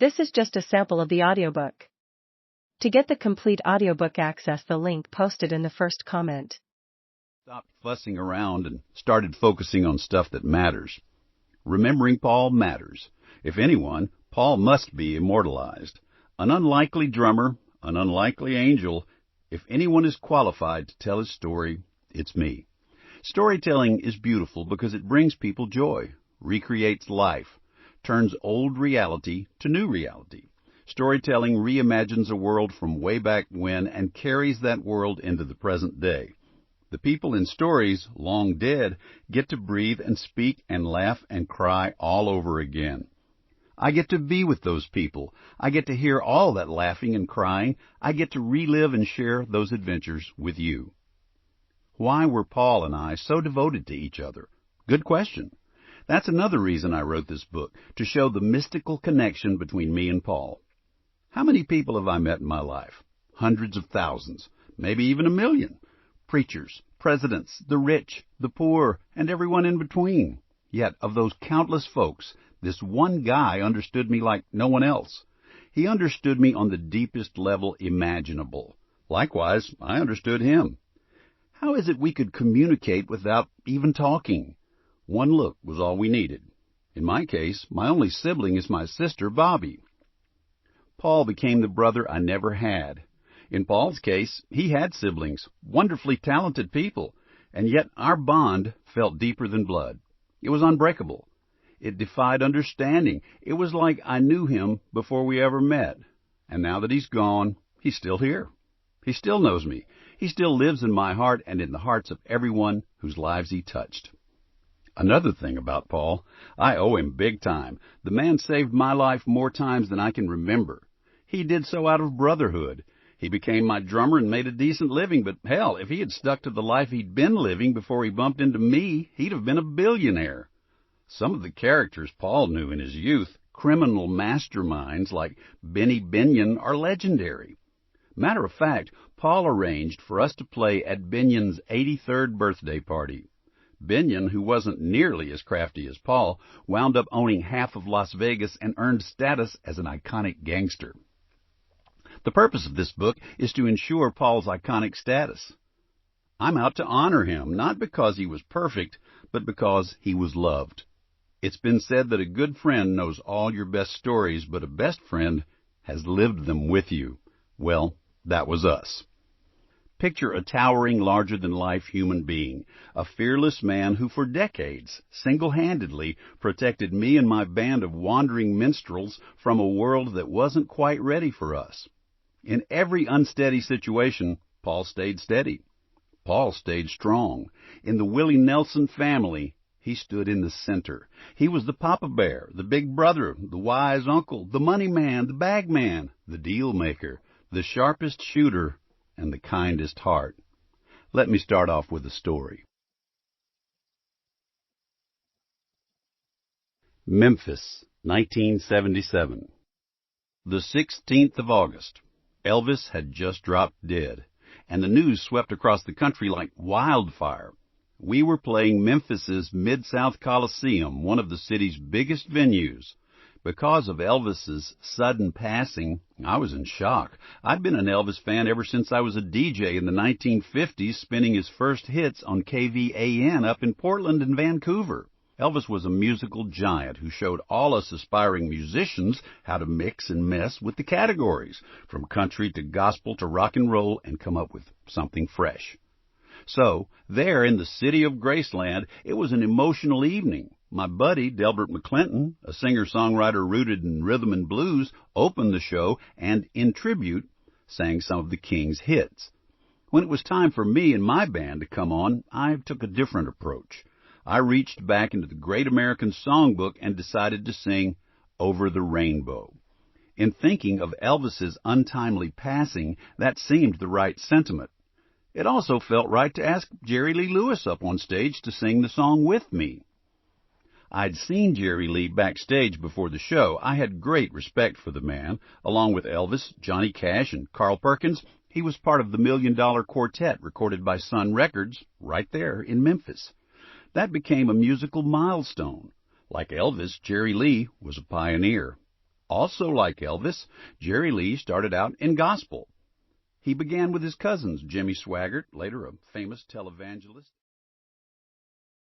This is just a sample of the audiobook. To get the complete audiobook, access the link posted in the first comment. Stopped fussing around and started focusing on stuff that matters. Remembering Paul matters. If anyone, Paul must be immortalized. An unlikely drummer, an unlikely angel. If anyone is qualified to tell his story, it's me. Storytelling is beautiful because it brings people joy, recreates life, turns old reality to new reality. Storytelling reimagines a world from way back when and carries that world into the present day. The people in stories, long dead, get to breathe and speak and laugh and cry all over again. I get to be with those people. I get to hear all that laughing and crying. I get to relive and share those adventures with you. Why were Paul and I so devoted to each other? Good question. That's another reason I wrote this book, to show the mystical connection between me and Paul. How many people have I met in my life? Hundreds of thousands, maybe even 1 million. Preachers, presidents, the rich, the poor, and everyone in between. Yet, of those countless folks, this one guy understood me like no one else. He understood me on the deepest level imaginable. Likewise, I understood him. How is it we could communicate without even talking? One look was all we needed. In my case, my only sibling is my sister, Bobby. Paul became the brother I never had. In Paul's case, he had siblings, wonderfully talented people, and yet our bond felt deeper than blood. It was unbreakable. It defied understanding. It was like I knew him before we ever met. And now that he's gone, he's still here. He still knows me. He still lives in my heart and in the hearts of everyone whose lives he touched. Another thing about Paul, I owe him big time. The man saved my life more times than I can remember. He did so out of brotherhood. He became my drummer and made a decent living, but hell, if he had stuck to the life he'd been living before he bumped into me, he'd have been a billionaire. Some of the characters Paul knew in his youth, criminal masterminds like Benny Binion, are legendary. Matter of fact, Paul arranged for us to play at Binion's 83rd birthday party. Binion, who wasn't nearly as crafty as Paul, wound up owning half of Las Vegas and earned status as an iconic gangster. The purpose of this book is to ensure Paul's iconic status. I'm out to honor him, not because he was perfect, but because he was loved. It's been said that a good friend knows all your best stories, but a best friend has lived them with you. Well, that was us. Picture a towering, larger-than-life human being, a fearless man who for decades, single-handedly, protected me and my band of wandering minstrels from a world that wasn't quite ready for us. In every unsteady situation, Paul stayed steady. Paul stayed strong. In the Willie Nelson family, he stood in the center. He was the papa bear, the big brother, the wise uncle, the money man, the bag man, the deal maker, the sharpest shooter, and the kindest heart. Let me start off with a story. Memphis, 1977. The 16th of August. Elvis had just dropped dead, and the news swept across the country like wildfire. We were playing Memphis's Mid-South Coliseum, one of the city's biggest venues. Because of Elvis's sudden passing, I was in shock. I'd been an Elvis fan ever since I was a DJ in the 1950s, spinning his first hits on KVAN up in Portland and Vancouver. Elvis was a musical giant who showed all us aspiring musicians how to mix and mess with the categories, from country to gospel to rock and roll, and come up with something fresh. So, there in the city of Graceland, it was an emotional evening. My buddy, Delbert McClinton, a singer-songwriter rooted in rhythm and blues, opened the show and, in tribute, sang some of the King's hits. When it was time for me and my band to come on, I took a different approach. I reached back into the Great American Songbook and decided to sing Over the Rainbow. In thinking of Elvis's untimely passing, that seemed the right sentiment. It also felt right to ask Jerry Lee Lewis up on stage to sing the song with me. I'd seen Jerry Lee backstage before the show. I had great respect for the man. Along with Elvis, Johnny Cash, and Carl Perkins, he was part of the $1 Million Quartet recorded by Sun Records right there in Memphis. That became a musical milestone. Like Elvis, Jerry Lee was a pioneer. Also like Elvis, Jerry Lee started out in gospel. He began with his cousins, Jimmy Swaggart, later a famous televangelist.